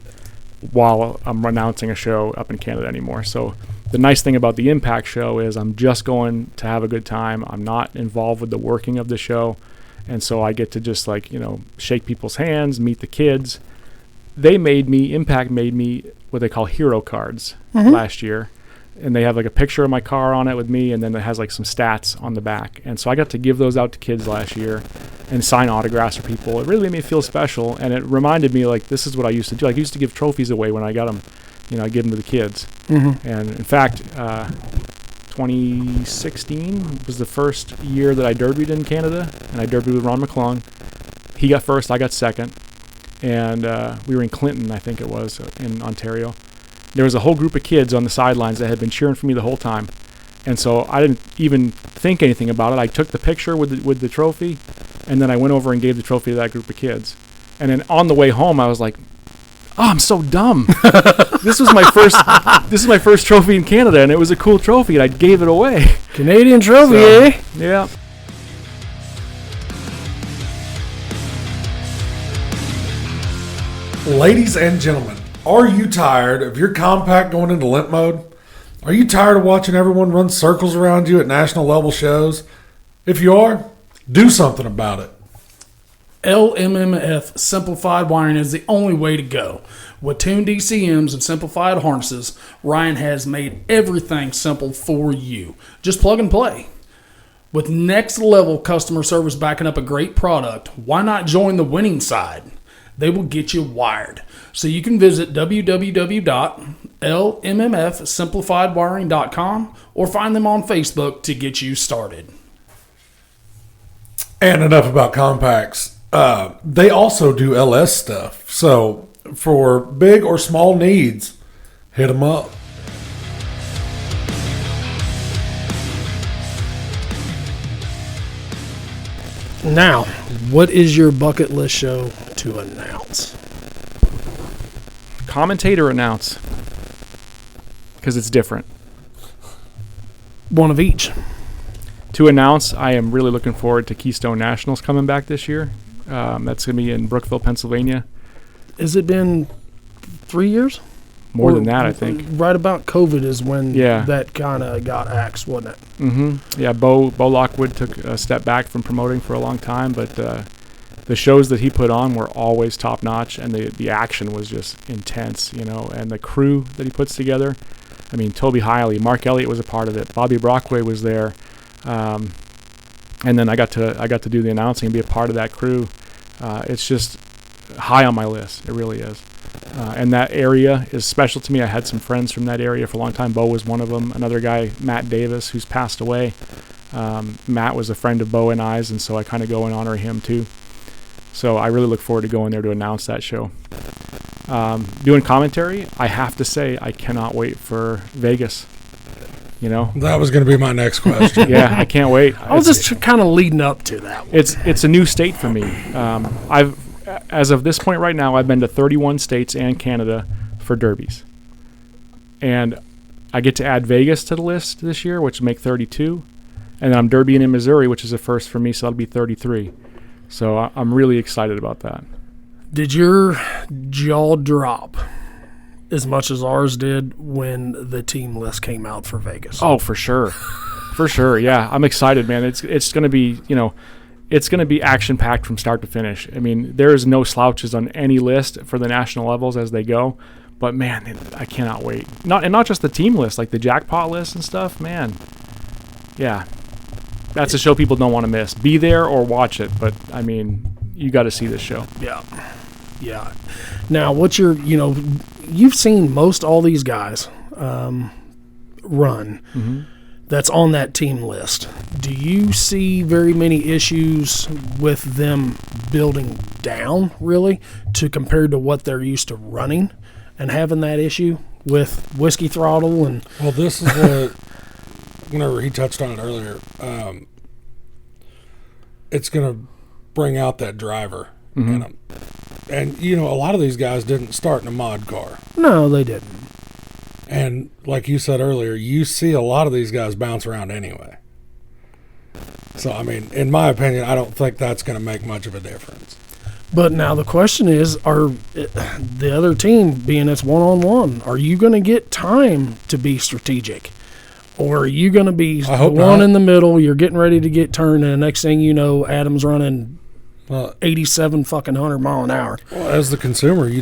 while I'm announcing a show up in Canada anymore. So the nice thing about the Impact show is I'm just going to have a good time. I'm not involved with the working of the show. And so I get to just shake people's hands, meet the kids. Impact made me what they call hero cards last year. And they have like a picture of my car on it with me, and then it has like some stats on the back. And so I got to give those out to kids last year and sign autographs for people. It really made me feel special, and it reminded me like this is what I used to do. Like I used to give trophies away when I got them, I give them to the kids. And in fact, 2016 was the first year that I derbied in Canada, and I derbied with Ron McClung. He got first, I got second. And we were in Clinton, I think it was, in Ontario. There was a whole group of kids on the sidelines that had been cheering for me the whole time. And so I didn't even think anything about it. I took the picture with the trophy, and then I went over and gave the trophy to that group of kids. And then on the way home, I was like, oh, I'm so dumb. This is my first trophy in Canada, and it was a cool trophy, and I gave it away. Canadian trophy, eh? Yeah. Ladies and gentlemen, are you tired of your compact going into limp mode? Are you tired of watching everyone run circles around you at national level shows? If you are, do something about it. LMMF Simplified Wiring is the only way to go. With tuned DCMs and simplified harnesses, Ryan has made everything simple for you. Just plug and play. With next level customer service backing up a great product, why not join the winning side? They will get you wired. So you can visit www.lmmfsimplifiedwiring.com or find them on Facebook to get you started. And enough about compacts. They also do LS stuff. So for big or small needs, hit them up. Now, what is your bucket list show to announce? Commentate or announce? Because it's different. One of each. To announce, I am really looking forward to Keystone Nationals coming back this year. That's going to be in Brookville, Pennsylvania. Has it been 3 years? More than that, I think. Right about COVID is when that kind of got axed, wasn't it? Mm-hmm. Yeah, Bo Lockwood took a step back from promoting for a long time, but the shows that he put on were always top-notch, and the action was just intense, and the crew that he puts together. I mean, Toby Hiley, Mark Elliott was a part of it. Bobby Brockway was there. And then I got to do the announcing and be a part of that crew. It's just high on my list. It really is. And that area is special to me. I had some friends from that area for a long time. Bo was one of them. Another guy, Matt Davis, who's passed away. Matt was a friend of Bo and I's, and so I kind of go and honor him too. So I really look forward to going there to announce that show. Doing commentary, I have to say I cannot wait for Vegas. That was going to be my next question. Yeah, I can't wait. I was just kind of leading up to that one. It's a new state for me. As of this point right now, I've been to 31 states and Canada for derbies. And I get to add Vegas to the list this year, which will make 32. And then I'm derbying in Missouri, which is a first for me, so that'll be 33. So I'm really excited about that. Did your jaw drop as much as ours did when the team list came out for Vegas? Oh, for sure. For sure, yeah. I'm excited, man. It's going to be, it's going to be action-packed from start to finish. I mean, there is no slouches on any list for the national levels as they go. But, man, I cannot wait. Not just the team list, like the jackpot list and stuff, man. Yeah. That's a show people don't want to miss. Be there or watch it. But, I mean, you got to see this show. Yeah. Yeah. Now, what's your, you've seen most all these guys run. Mm-hmm. That's on that team list. Do you see very many issues with them building down, really, compared to what they're used to running and having that issue with Whiskey Throttle? And well, this is what, whenever he touched on it earlier, it's going to bring out that driver in them. And, a lot of these guys didn't start in a mod car. No, they didn't. And like you said earlier, you see a lot of these guys bounce around anyway. So, I mean, in my opinion, I don't think that's going to make much of a difference. But now the question is, are the other team, being it's one-on-one, are you going to get time to be strategic? Or are you going to be the one in the middle, you're getting ready to get turned, and the next thing you know, Adam's running 87 fucking 100 mile an hour? Well, as the consumer, you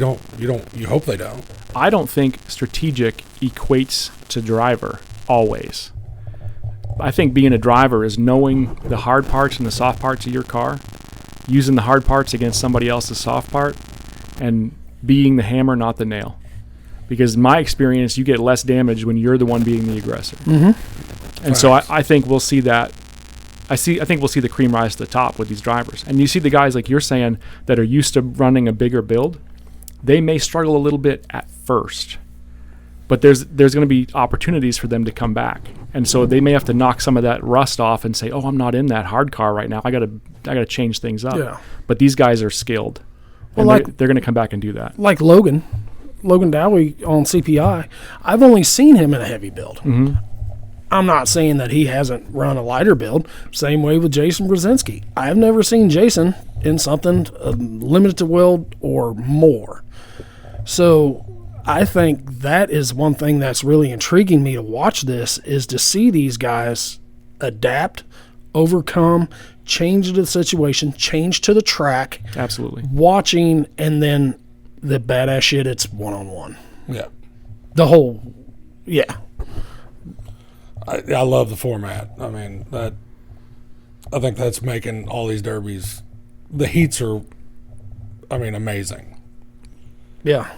hope they don't. I don't think strategic equates to driver always. I think being a driver is knowing the hard parts and the soft parts of your car, using the hard parts against somebody else's soft part, and being the hammer, not the nail. Because in my experience, you get less damage when you're the one being the aggressor. Mm-hmm. And so I think we'll see that. I think we'll see the cream rise to the top with these drivers. And you see the guys, like you're saying, that are used to running a bigger build. They may struggle a little bit at first, but there's going to be opportunities for them to come back, and so they may have to knock some of that rust off and say, "Oh, I'm not in that hard car right now. I got to change things up." Yeah. But these guys are skilled, and they're going to come back and do that. Like Logan Dowie on CPI. I've only seen him in a heavy build. Mm-hmm. I'm not saying that he hasn't run a lighter build. Same way with Jason Brzezinski. I've never seen Jason in something limited to weld or more. So I think that is one thing that's really intriguing me to watch this, is to see these guys adapt, overcome, change to the situation, change to the track. Absolutely. Watching, and then the badass shit, it's one-on-one. Yeah. The whole, yeah. I love the format. I mean, I think that's making all these derbies, the heats are, I mean, amazing. Yeah.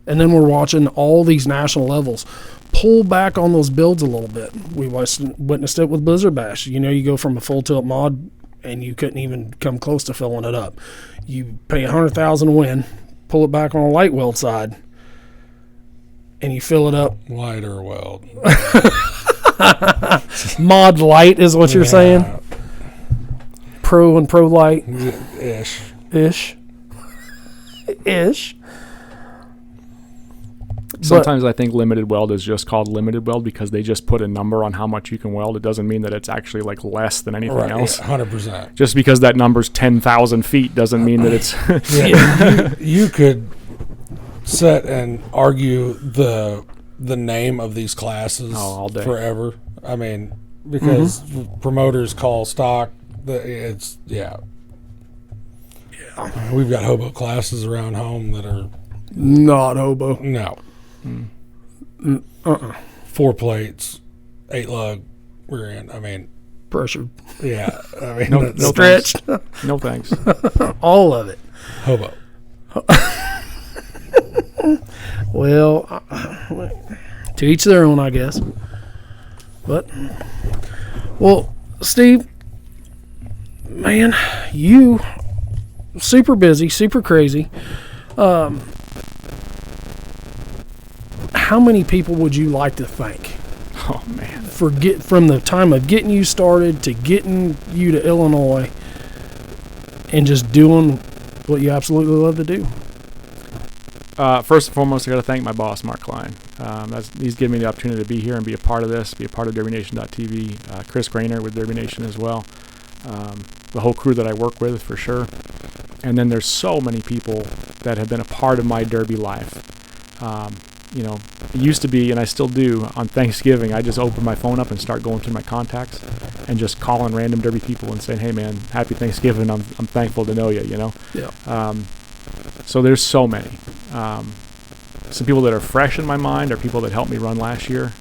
And then we're watching all these national levels pull back on those builds a little bit. We witnessed it with Blizzard Bash. You know, you go from a full tilt mod and you couldn't even come close to filling it up. You pay $100,000 to win, pull it back on a light weld side, and you fill it up. Lighter weld. Mod light is what you're saying? Pro and pro light? Ish. Ish. Ish. Sometimes I think limited weld is just called limited weld because they just put a number on how much you can weld. It doesn't mean that it's actually like less than anything else. Yeah, 100%. Just because that number's 10,000 feet doesn't mean that it's... you could sit and argue the name of these classes all day. Forever. I mean, because promoters call stock, it's, yeah. We've got hobo classes around home that are... Not hobo. No. 4 plates, 8 lug rear end. I mean, Pressure. yeah. I mean, No Stretched. No thanks. All of it. hobo. Well, to each their own, I guess. But, well, Steve, man, you super busy, super crazy. How many people would you like to thank? Oh, man. From the time of getting you started to getting you to Illinois and just doing what you absolutely love to do? First and foremost, I got to thank my boss, Mark Klein. He's given me the opportunity to be here and be a part of this, be a part of DerbyNation.tv. Chris Grainer with Derby Nation as well. The whole crew that I work with, for sure. And then there's so many people that have been a part of my Derby life. You know, it used to be, and I still do, on Thanksgiving, I just open my phone up and start going through my contacts and just calling random Derby people and saying, hey, man, happy Thanksgiving. I'm thankful to know you, you know? Yeah. So there's so many. Some people that are fresh in my mind are people that helped me run last year.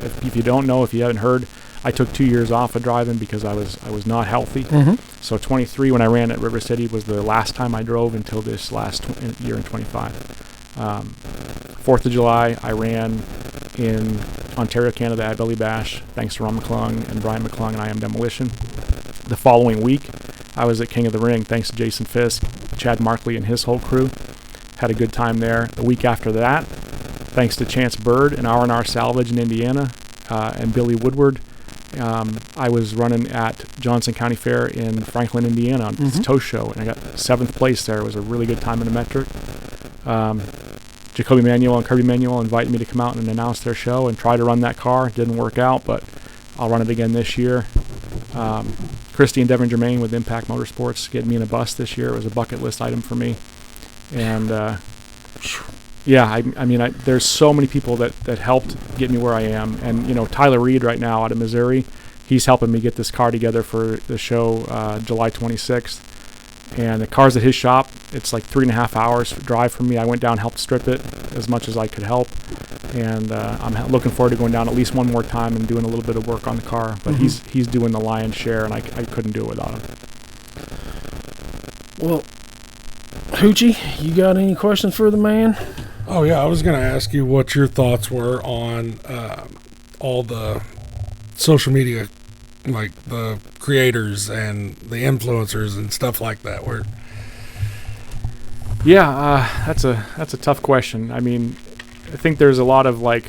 If you don't know, if you haven't heard, I took 2 years off of driving because I was not healthy. So 23, when I ran at River City, was the last time I drove until this last year in 25. 4th of July, I ran in Ontario, Canada at Billy Bash, thanks to Ron McClung and Brian McClung and I Am Demolition. The following week, I was at King of the Ring, thanks to Jason Fisk, Chad Markley, and his whole crew. Had a good time there. The week after that, thanks to Chance Bird and R&R Salvage in Indiana and Billy Woodward, I was running at Johnson County Fair in Franklin, Indiana on the tow show, and I got 7th place there. It was a really good time in the metric. Jacoby Manuel and Kirby Manuel invited me to come out and announce their show and try to run that car. It didn't work out, but I'll run it again this year. Christy and Devin Germain with Impact Motorsports getting me in a bus this year. It was a bucket list item for me. And I mean, there's so many people that helped get me where I am. And, you know, Tyler Reed right now out of Missouri, he's helping me get this car together for the show July 26th. And the car's at his shop. It's like 3.5 hours drive from me. I went down, helped strip it as much as I could help. And I'm looking forward to going down at least one more time and doing a little bit of work on the car. But he's doing the lion's share, and I couldn't do it without him. Well, Hoochie, you got any questions for the man? Oh, yeah. I was going to ask you what your thoughts were on all the social media, like the creators and the influencers and stuff like that. That's a tough question. I mean, I think there's a lot of like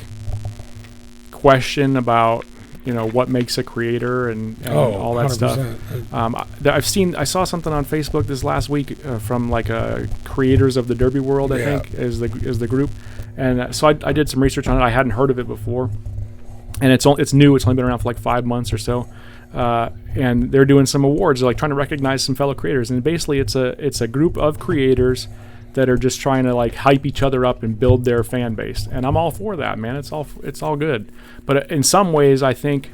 question about, you know, what makes a creator and all that 100%. Stuff. I saw something on Facebook this last week from like creators of the Derby world, I think is the group, and so I did some research on it. I hadn't heard of it before, and it's new. It's only been around for like 5 months or so, and they're doing some awards. They're like trying to recognize some fellow creators, and basically it's a group of creators that are just trying to like hype each other up and build their fan base. And I'm all for that, man. It's all good. But in some ways, I think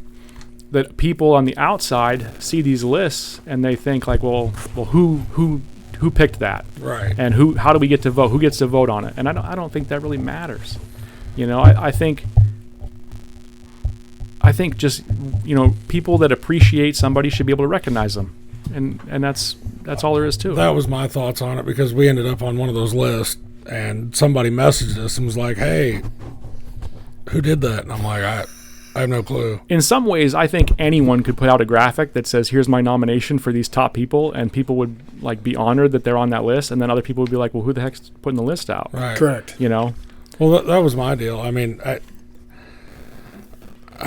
that people on the outside see these lists and they think like, well, who picked that? Right. And how do we get to vote? Who gets to vote on it? And I don't think that really matters. I think just, people that appreciate somebody should be able to recognize them. And that's all there is to it. That was my thoughts on it, because we ended up on one of those lists and somebody messaged us and was like, hey, who did that? And I'm like, I have no clue. In some ways, I think anyone could put out a graphic that says, here's my nomination for these top people, and people would like be honored that they're on that list, and then other people would be like, well, who the heck's putting the list out? Right. Correct. Well, that was my deal. I mean, I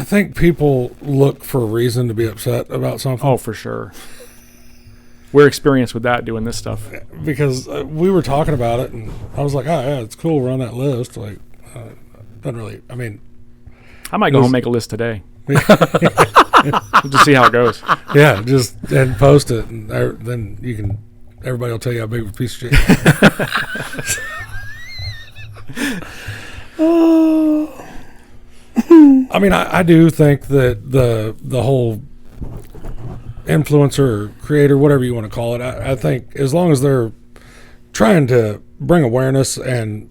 think people look for a reason to be upset about something. Oh, for sure. We're experienced with that, doing this stuff. Because we were talking about it, and I was like, oh, yeah, it's cool we're on that list. Like, doesn't really, I mean. I might go home and make a list today. Just see how it goes. Yeah, and post it, and then everybody will tell you how big of a piece of shit. I mean, I do think that the whole influencer or creator, whatever you want to call it, I think as long as they're trying to bring awareness and,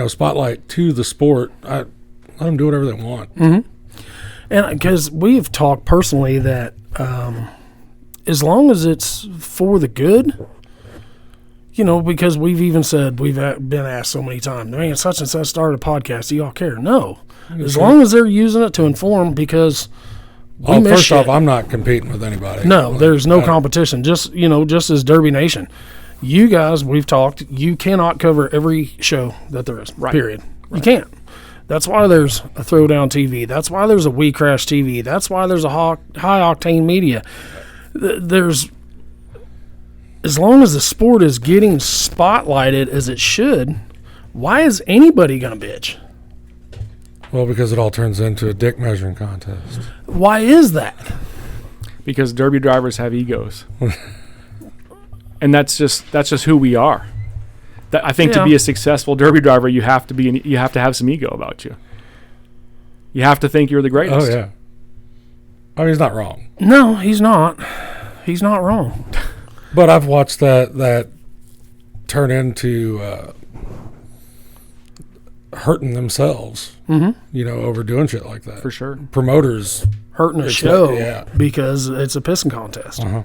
spotlight to the sport, let them do whatever they want. Mm-hmm. And because we've talked personally that as long as it's for the good, because we've even said, we've been asked so many times, man, such and such started a podcast, do y'all care? No. As long as they're using it to inform, because first off, I'm not competing with anybody. No, there's no competition. Just as Derby Nation, you guys, we've talked, you cannot cover every show that there is. Right. Period. Right. You can't. That's why there's a Throwdown TV. That's why there's a We Crash TV. That's why there's a High Octane Media. There's, as long as the sport is getting spotlighted as it should, why is anybody going to bitch? Well, because it all turns into a dick measuring contest. Why is that? Because Derby drivers have egos. And that's just who we are. I think to be a successful Derby driver, you have to have some ego about you. You have to think you're the greatest. Oh yeah. I mean, he's not wrong. No, he's not. He's not wrong. But I've watched that turn into hurting themselves. Mm-hmm. Over doing shit like that. For sure. Promoters hurting a show because it's a pissing contest. Uh-huh.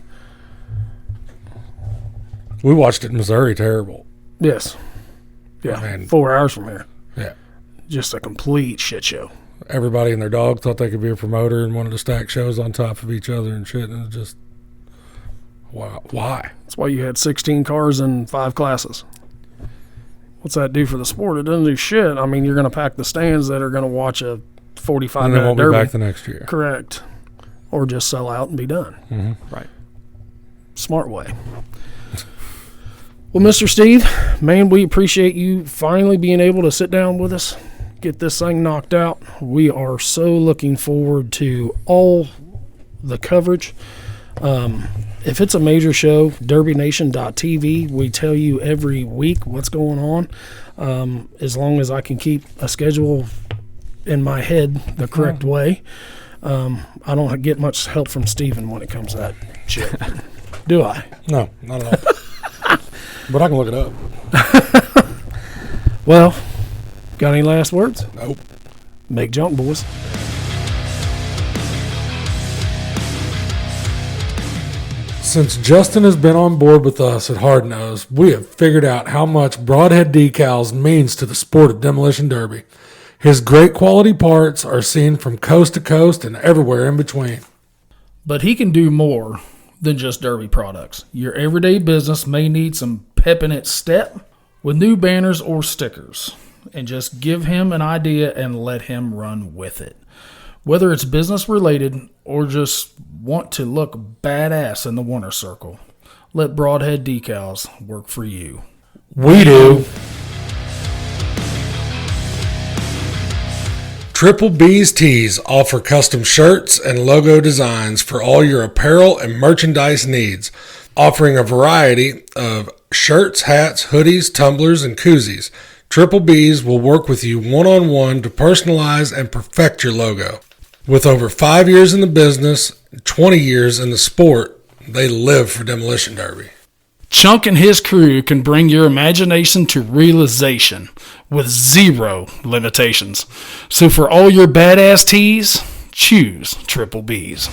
We watched it in Missouri. Terrible. Yes. Yeah. 4 hours from here. Yeah. Just a complete shit show. Everybody and their dog thought they could be a promoter and wanted to stack shows on top of each other and shit. And it's just, wow. Why? That's why you had 16 cars and 5 classes. What's that do for the sport? It doesn't do shit. I mean, you're going to pack the stands that are going to watch a 45-minute and then won't derby. Be back the next year. Correct. Or just sell out and be done. Mm-hmm. Right. Smart way. Well, Mr. Steve, man, we appreciate you finally being able to sit down with us, get this thing knocked out. We are so looking forward to all the coverage. If it's a major show, DerbyNation.tv, we tell you every week what's going on. As long as I can keep a schedule in my head the correct way. I don't get much help from Steven when it comes to that shit. Do I? No, not at all. But I can look it up. Well, got any last words? Nope. Make junk, boys. Since Justin has been on board with us at Hard Nose, we have figured out how much Broadhead Decals means to the sport of demolition derby. His great quality parts are seen from coast to coast and everywhere in between. But he can do more than just derby products. Your everyday business may need some pep in its step with new banners or stickers. And just give him an idea and let him run with it. Whether it's business related or just want to look badass in the winner circle, let Broadhead Decals work for you. We do. Triple B's Tees offer custom shirts and logo designs for all your apparel and merchandise needs, offering a variety of shirts, hats, hoodies, tumblers, and koozies. Triple B's will work with you one-on-one to personalize and perfect your logo. With over 5 years in the business, 20 years in the sport, they live for Demolition Derby. Chunk and his crew can bring your imagination to realization with zero limitations. So for all your badass tees, choose Triple B's.